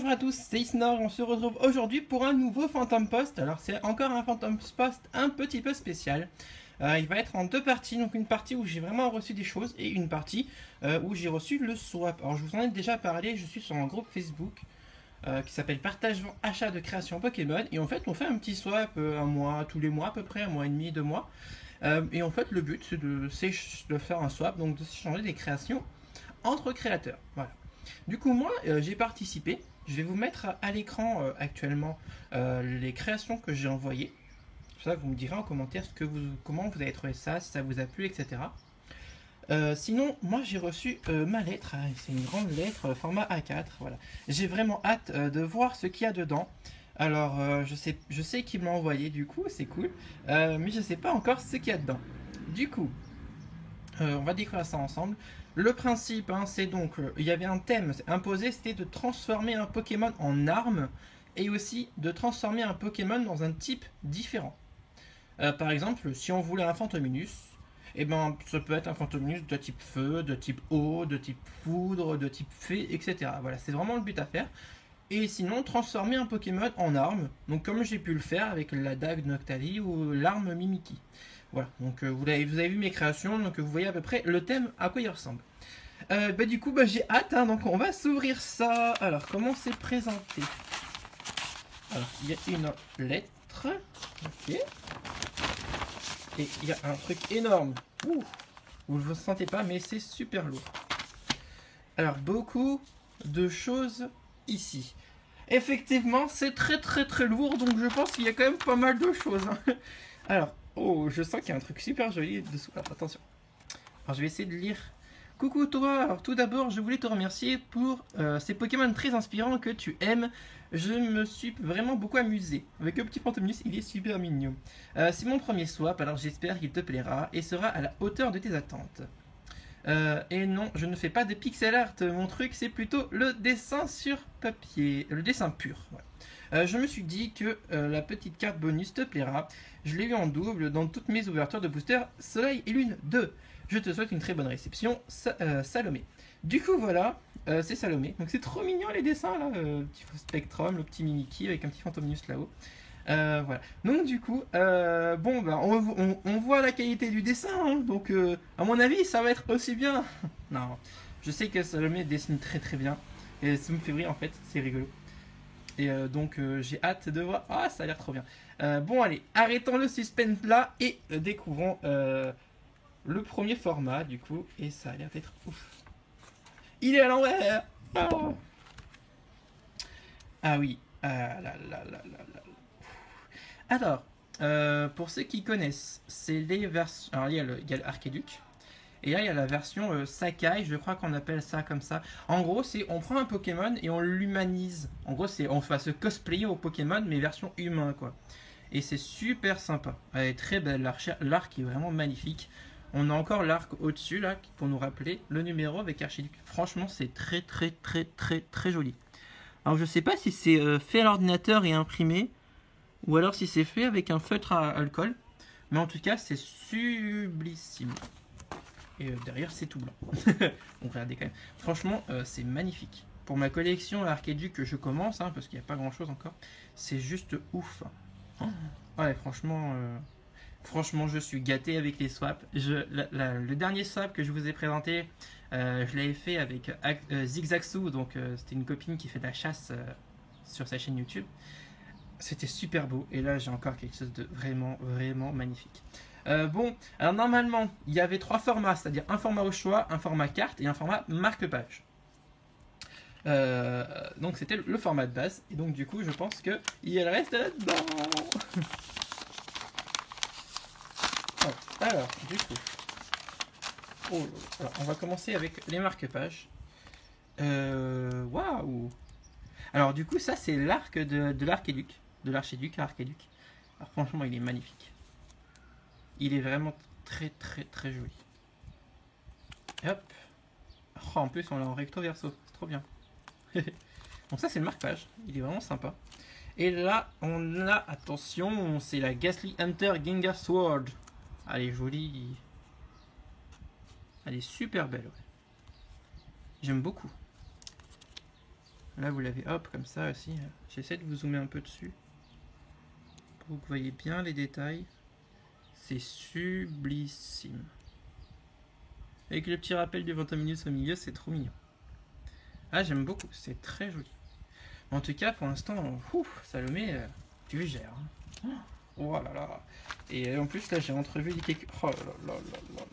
à tous, c'est Isnor, on se retrouve aujourd'hui pour un nouveau Phantom Post. Alors c'est encore un Phantom Post un petit peu spécial. Il va être en deux parties, donc une partie où j'ai vraiment reçu des choses et une partie où j'ai reçu le swap. Alors je vous en ai déjà parlé, je suis sur un groupe Facebook qui s'appelle Partage Achat de création Pokémon et en fait on fait un petit swap un mois, tous les mois à peu près, un mois et demi, 2 mois. Et en fait le but c'est de faire un swap, donc de s'échanger des créations entre créateurs. Voilà. Du coup, moi, j'ai participé. Je vais vous mettre à l'écran actuellement les créations que j'ai envoyées. C'est ça que vous me direz en commentaire comment vous avez trouvé ça, si ça vous a plu, etc. Sinon, moi j'ai reçu ma lettre. C'est une grande lettre format A4. Voilà. J'ai vraiment hâte de voir ce qu'il y a dedans. Alors, je sais qu'il m'a envoyé, du coup, c'est cool. Mais je sais pas encore ce qu'il y a dedans. Du coup, on va découvrir ça ensemble. Le principe, hein, c'est donc, il y avait un thème imposé, c'était de transformer un Pokémon en arme et aussi de transformer un Pokémon dans un type différent. Par exemple, si on voulait un Fantominus, eh ben, ça peut être un Fantominus de type feu, de type eau, de type foudre, de type fée, etc. Voilà, c'est vraiment le but à faire. Et sinon, transformer un Pokémon en arme, donc comme j'ai pu le faire avec la dague Noctali ou l'arme Mimikyu. Voilà, donc vous avez vu mes créations, donc vous voyez à peu près le thème à quoi il ressemble. Du coup, j'ai hâte, hein, donc on va s'ouvrir ça. Alors, comment c'est présenté? Alors, il y a une lettre, ok, et il y a un truc énorme. Ouh, vous ne le sentez pas, mais c'est super lourd. Alors, beaucoup de choses ici. Effectivement, c'est très lourd, donc je pense qu'il y a quand même pas mal de choses. Hein. Alors, oh, je sens qu'il y a un truc super joli dessous. Alors, attention. Alors, je vais essayer de lire. Coucou toi, alors tout d'abord je voulais te remercier pour ces Pokémon très inspirants que tu aimes. Je me suis vraiment beaucoup amusé. Avec le petit Fantominus, il est super mignon. C'est mon premier swap, alors j'espère qu'il te plaira et sera à la hauteur de tes attentes. Et non, je ne fais pas de pixel art, mon truc c'est plutôt le dessin sur papier, le dessin pur. Ouais. Je me suis dit que la petite carte bonus te plaira. Je l'ai eu en double dans toutes mes ouvertures de booster Soleil et Lune 2. Je te souhaite une très bonne réception, Salomé. Du coup voilà, c'est Salomé. Donc c'est trop mignon les dessins là, le petit Spectrum, le petit Mimikyu avec un petit Fantominus là-haut. Voilà. Donc du coup, on voit la qualité du dessin, hein, donc à mon avis, ça va être aussi bien. Non, je sais que Salomé dessine très bien, et ça me fait rire en fait, c'est rigolo. Et donc j'ai hâte de voir. Ah, ça a l'air trop bien. Bon allez, arrêtons le suspense là et découvrons le premier format du coup, et ça a l'air d'être ouf. Il est à l'envers. Oh. Ah oui. Ah là là là là là. Alors, pour ceux qui connaissent, c'est les versions. Alors, il y a l'Archéduc. Et là, il y a la version Sakai, je crois qu'on appelle ça comme ça. En gros, c'est on prend un Pokémon et on l'humanise. En gros, c'est on va se cosplayer au Pokémon, mais version humain, quoi. Et c'est super sympa. Elle est très belle, l'arc est vraiment magnifique. On a encore l'arc au-dessus, là, pour nous rappeler le numéro avec Archiduc. Franchement, c'est très joli. Alors, je sais pas si c'est fait à l'ordinateur et imprimé, ou alors si c'est fait avec un feutre à alcool. Mais en tout cas, c'est sublissime. Et derrière, c'est tout blanc. Donc regardez quand même. Franchement, c'est magnifique. Pour ma collection Archéduc que je commence, hein, parce qu'il n'y a pas grand chose encore, c'est juste ouf. Oh, ouais, franchement, je suis gâté avec les swaps. Le dernier swap que je vous ai présenté, je l'avais fait avec Zigzagsu, donc c'était une copine qui fait de la chasse sur sa chaîne YouTube. C'était super beau, et là j'ai encore quelque chose de vraiment magnifique. Bon, alors normalement, il y avait 3 formats, c'est-à-dire un format au choix, un format carte et un format marque-page. Donc c'était le format de base, et donc du coup, je pense qu'il y a le reste là-dedans. Oh, alors, du coup, alors, on va commencer avec les marque-pages. Waouh! Alors, du coup, ça c'est l'arc de l'Archéduc, de l'Archéduc à Archéduc. Alors, franchement, il est magnifique. Il est vraiment très joli. Et hop. Oh, en plus, on l'a en recto verso. C'est trop bien. Donc ça, c'est le marque-page. Il est vraiment sympa. Et là, on a, attention, c'est la Ghastly Hunter Gengar Sword. Elle est jolie. Elle est super belle. Ouais. J'aime beaucoup. Là vous l'avez hop comme ça aussi. J'essaie de vous zoomer un peu dessus pour que vous voyez bien les détails. C'est sublissime. Avec le petit rappel du 20 minutes au milieu, c'est trop mignon. Ah, j'aime beaucoup, c'est très joli. En tout cas, pour l'instant, Salomé, tu gères. Hein. Oh là là. Et en plus, là, j'ai entrevu quelques... Oh là là là là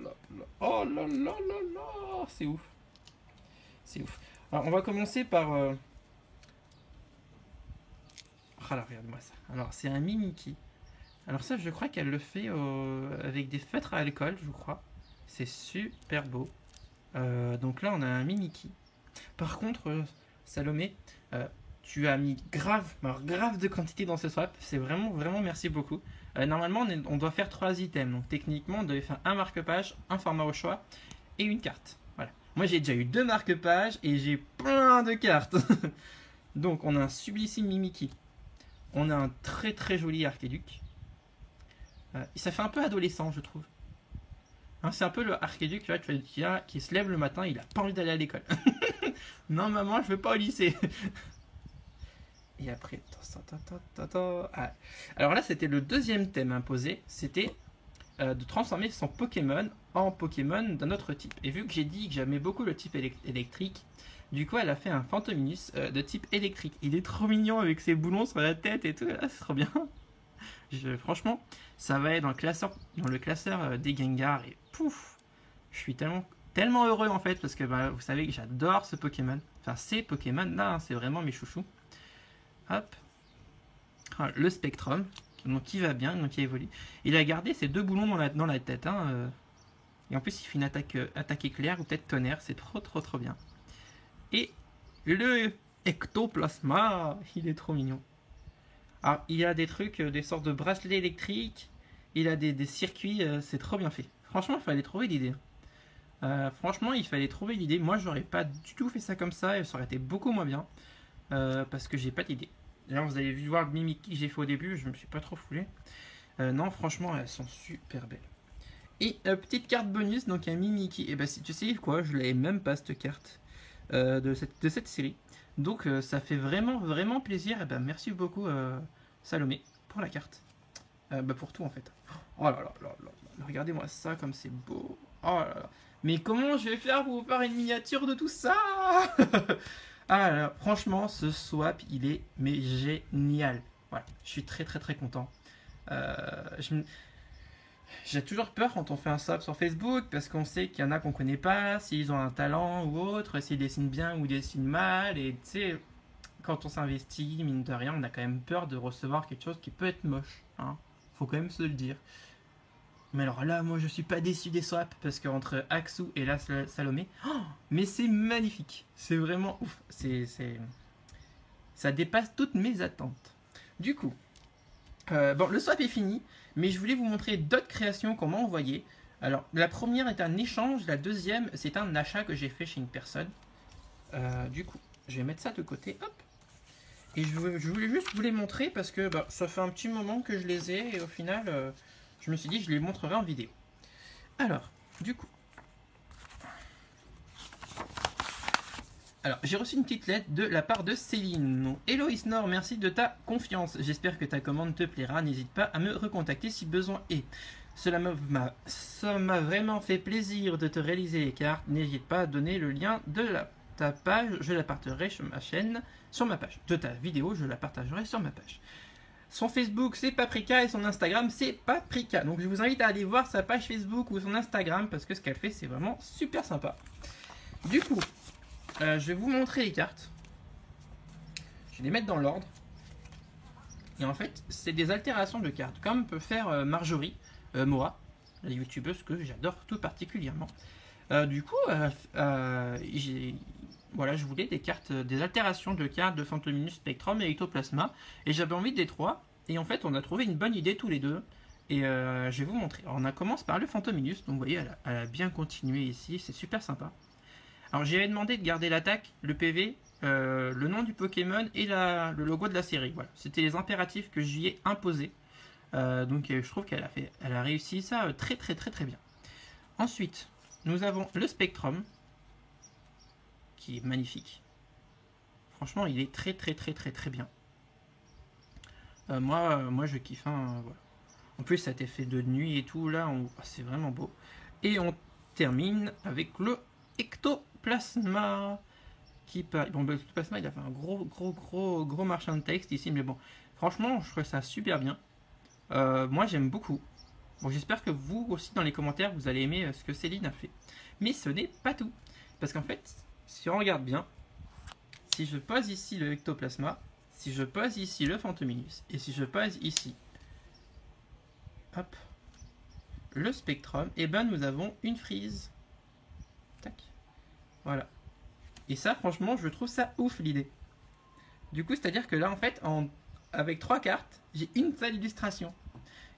là là là. Oh là là là là. C'est ouf. C'est ouf. Alors, on va commencer par... Ah là, regarde-moi ça. Alors, c'est un Mimiki. Alors ça, je crois qu'elle le fait avec des feutres à alcool, je crois. C'est super beau. Donc là, on a un Mimiki. Par contre, Salomé, tu as mis grave de quantité dans ce swap. C'est vraiment merci beaucoup. Normalement, on doit faire 3 items. Donc techniquement, on devait faire un marque-page, un format au choix et une carte. Voilà. Moi, j'ai déjà eu 2 marque-pages et j'ai plein de cartes. Donc, on a un sublissime Mimiki. On a un très joli Archiduc. Ça fait un peu adolescent, je trouve. Hein, c'est un peu le Archiduc qui se lève le matin, il a pas envie d'aller à l'école. Non, maman, je veux pas au lycée. Et après, ah. Alors là, c'était le deuxième thème imposé, c'était de transformer son Pokémon en Pokémon d'un autre type. Et vu que j'ai dit que j'aimais beaucoup le type électrique, du coup, elle a fait un Phantominus de type électrique. Il est trop mignon avec ses boulons sur la tête et tout. Ah, c'est trop bien. Franchement, ça va être dans le classeur des Gengar et pouf, je suis tellement heureux en fait parce que vous savez que j'adore ce Pokémon. Enfin, ces Pokémon là, hein, c'est vraiment mes chouchous. Hop, le Spectrum, donc qui va bien, donc qui évolue. Il a gardé ses 2 boulons dans la tête, hein, et en plus il fait une attaque éclair ou peut-être tonnerre, c'est trop bien. Et le Ectoplasma, il est trop mignon. Alors, il y a des trucs, des sortes de bracelets électriques, il a des circuits, c'est trop bien fait. Franchement, il fallait trouver l'idée. Moi, j'aurais pas du tout fait ça comme ça, et ça aurait été beaucoup moins bien. Parce que j'ai pas d'idée. D'ailleurs, vous avez vu voir le Mimiki que j'ai fait au début, je me suis pas trop foulé. Non, franchement, elles sont super belles. Et petite carte bonus, donc un Mimiki. Et bah, si tu sais quoi, je l'avais même pas cette carte de cette série. Donc ça fait vraiment plaisir. Et ben merci beaucoup Salomé pour la carte. Pour tout en fait. Oh là là là là. Regardez-moi ça comme c'est beau. Oh là là. Mais comment je vais faire pour vous faire une miniature de tout ça? Ah là là. Franchement, ce swap, il est mais génial. Voilà. Je suis très content. J'ai toujours peur quand on fait un swap sur Facebook parce qu'on sait qu'il y en a qu'on connaît pas, s'ils ont un talent ou autre, s'ils dessinent bien ou dessinent mal. Et tu sais, quand on s'investit, mine de rien, on a quand même peur de recevoir quelque chose qui peut être moche. Hein. Faut quand même se le dire. Mais alors là, moi je suis pas déçu des swaps parce qu'entre Axou et la Salomé, mais c'est magnifique. C'est vraiment ouf. Ça dépasse toutes mes attentes. Du coup, le swap est fini. Mais je voulais vous montrer d'autres créations qu'on m'a envoyées. Alors, la première est un échange, la deuxième, c'est un achat que j'ai fait chez une personne. Du coup, je vais mettre ça de côté, hop. Et je voulais juste vous les montrer parce que ça fait un petit moment que je les ai et au final, je me suis dit que je les montrerai en vidéo. Alors, du coup. Alors, j'ai reçu une petite lettre de la part de Céline. Donc, Hello Isnor, merci de ta confiance. J'espère que ta commande te plaira. N'hésite pas à me recontacter si besoin est. Ça m'a vraiment fait plaisir de te réaliser les cartes. N'hésite pas à donner le lien de ta page. Je la partagerai sur ma chaîne, sur ma page. De ta vidéo, je la partagerai sur ma page. Son Facebook, c'est Paprika et son Instagram, c'est Paprika. Donc, je vous invite à aller voir sa page Facebook ou son Instagram parce que ce qu'elle fait, c'est vraiment super sympa. Du coup, je vais vous montrer les cartes. Je vais les mettre dans l'ordre. Et en fait, c'est des altérations de cartes, comme peut faire Marjorie Mora, la youtubeuse que j'adore tout particulièrement. Du coup, voilà, je voulais des cartes, des altérations de cartes de Phantominus, Spectrum et Ectoplasma. Et j'avais envie des 3. Et en fait, on a trouvé une bonne idée tous les deux. Et je vais vous montrer. Alors, on commence par le Phantominus. Donc, vous voyez, elle a bien continué ici. C'est super sympa. Alors j'avais demandé de garder l'attaque, le PV, le nom du Pokémon et le logo de la série. Voilà, c'était les impératifs que j'y ai imposés. Donc je trouve qu'elle a réussi ça très bien. Ensuite, nous avons le Spectrum, qui est magnifique. Franchement, il est très bien. Moi je kiffe, hein, voilà. En plus, cet effet de nuit et tout, là, c'est vraiment beau. Et on termine avec le Ectoplasma. Bon, le Ectoplasma, il a fait un gros marchand de texte ici, mais bon, franchement, je trouve ça super bien. Moi, j'aime beaucoup. Bon, j'espère que vous aussi, dans les commentaires, vous allez aimer ce que Céline a fait. Mais ce n'est pas tout. Parce qu'en fait, si on regarde bien, si je pose ici le Ectoplasma, si je pose ici le Phantominus, et si je pose ici, hop, le Spectrum, et ben nous avons une frise. Tac. Voilà. Et ça, franchement, je trouve ça ouf l'idée. Du coup, c'est-à-dire que là, en fait, avec 3 cartes, j'ai une seule illustration.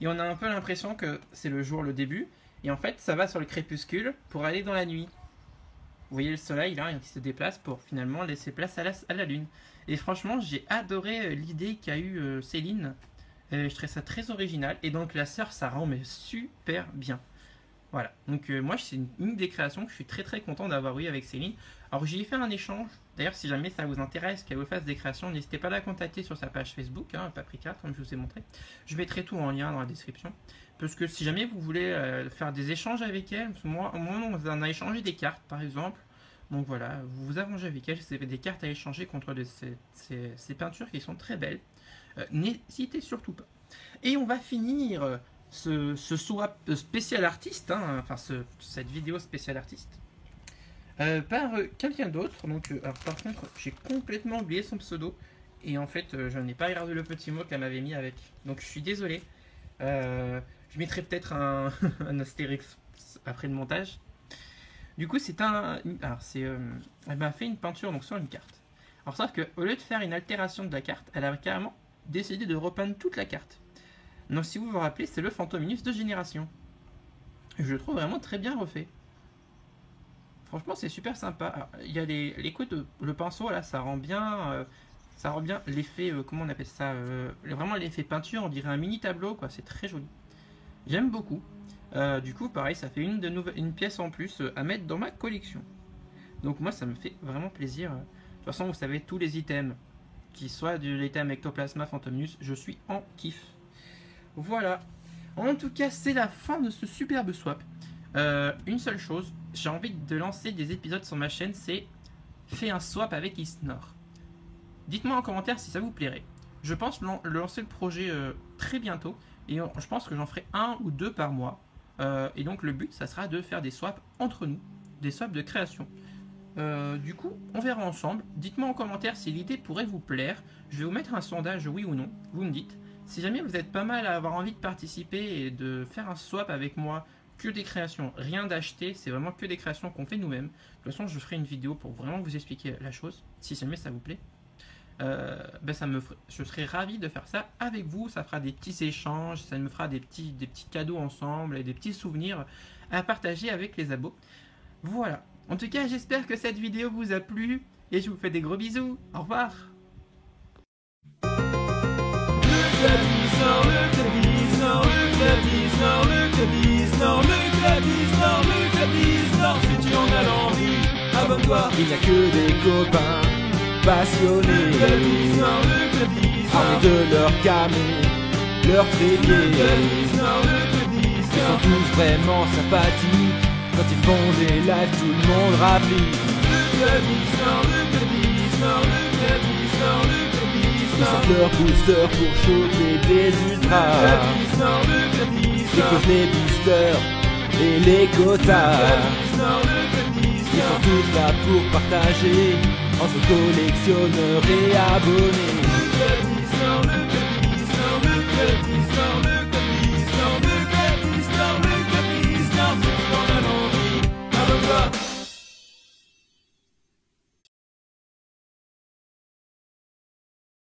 Et on a un peu l'impression que c'est le jour, le début. Et en fait, ça va sur le crépuscule pour aller dans la nuit. Vous voyez le soleil là, qui se déplace pour finalement laisser place à la lune. Et franchement, j'ai adoré l'idée qu'a eu Céline. Je trouve ça très original. Et donc la sœur, ça rend mais super bien. Voilà. Donc moi, c'est une des créations que je suis très content d'avoir eu avec Céline. Alors j'ai fait un échange. D'ailleurs, si jamais ça vous intéresse qu'elle vous fasse des créations, n'hésitez pas à la contacter sur sa page Facebook, hein, Paprika, comme je vous ai montré. Je mettrai tout en lien dans la description. Parce que si jamais vous voulez faire des échanges avec elle, moi on a échangé des cartes par exemple. Donc voilà, vous vous arrangez avec elle, c'est des cartes à échanger contre ces peintures qui sont très belles. N'hésitez surtout pas. Et on va finir ce swap spécial artiste, hein, enfin cette vidéo spécial artiste, par quelqu'un d'autre. Donc, alors, par contre, j'ai complètement oublié son pseudo. Et en fait, je n'ai pas regardé le petit mot qu'elle m'avait mis avec. Donc je suis désolé. Je mettrai peut-être un astérix après le montage. Du coup, c'est elle m'a fait une peinture donc sur une carte. Alors, sauf qu'au lieu de faire une altération de la carte, elle a carrément décidé de repeindre toute la carte. Donc, si vous vous rappelez, c'est le Phantominus de génération. Je le trouve vraiment très bien refait. Franchement, c'est super sympa. Alors, il y a les coups de le pinceau là, ça rend bien l'effet, comment on appelle ça, vraiment l'effet peinture, on dirait un mini tableau quoi. C'est très joli. J'aime beaucoup. Du coup, pareil, ça fait une pièce en plus à mettre dans ma collection. Donc moi, ça me fait vraiment plaisir. De toute façon, vous savez, tous les items, qui soient de l'item Ectoplasma, Phantominus, je suis en kiff. Voilà. En tout cas, c'est la fin de ce superbe swap. Une seule chose, j'ai envie de lancer des épisodes sur ma chaîne, c'est fait un swap avec Isnor. Dites-moi en commentaire si ça vous plairait. Je pense lancer le projet très bientôt. Et je pense que j'en ferai 1 ou 2 par mois. Et donc le but, ça sera de faire des swaps entre nous. Des swaps de création. Du coup, on verra ensemble. Dites-moi en commentaire si l'idée pourrait vous plaire. Je vais vous mettre un sondage, oui ou non. Vous me dites. Si jamais vous êtes pas mal à avoir envie de participer et de faire un swap avec moi, que des créations, rien d'acheter, c'est vraiment que des créations qu'on fait nous-mêmes. De toute façon, je ferai une vidéo pour vraiment vous expliquer la chose, si jamais ça vous plaît. Je serais ravi de faire ça avec vous. Ça fera des petits échanges, ça me fera des petits cadeaux ensemble et des petits souvenirs à partager avec les abos. Voilà. En tout cas, j'espère que cette vidéo vous a plu et je vous fais des gros bisous. Au revoir. Si tu en as l'envie, abonne-toi. Il n'y a que des copains passionnés, armés de leur camé, leur trépied. Ils sont tous vraiment sympathiques. Quand ils font des lives, tout le monde rapplique. Ils sortent leur booster pour choper des ultras. Ils font les boosters et les quotas. Ils sont tous là pour partager entre collectionneurs et abonnés.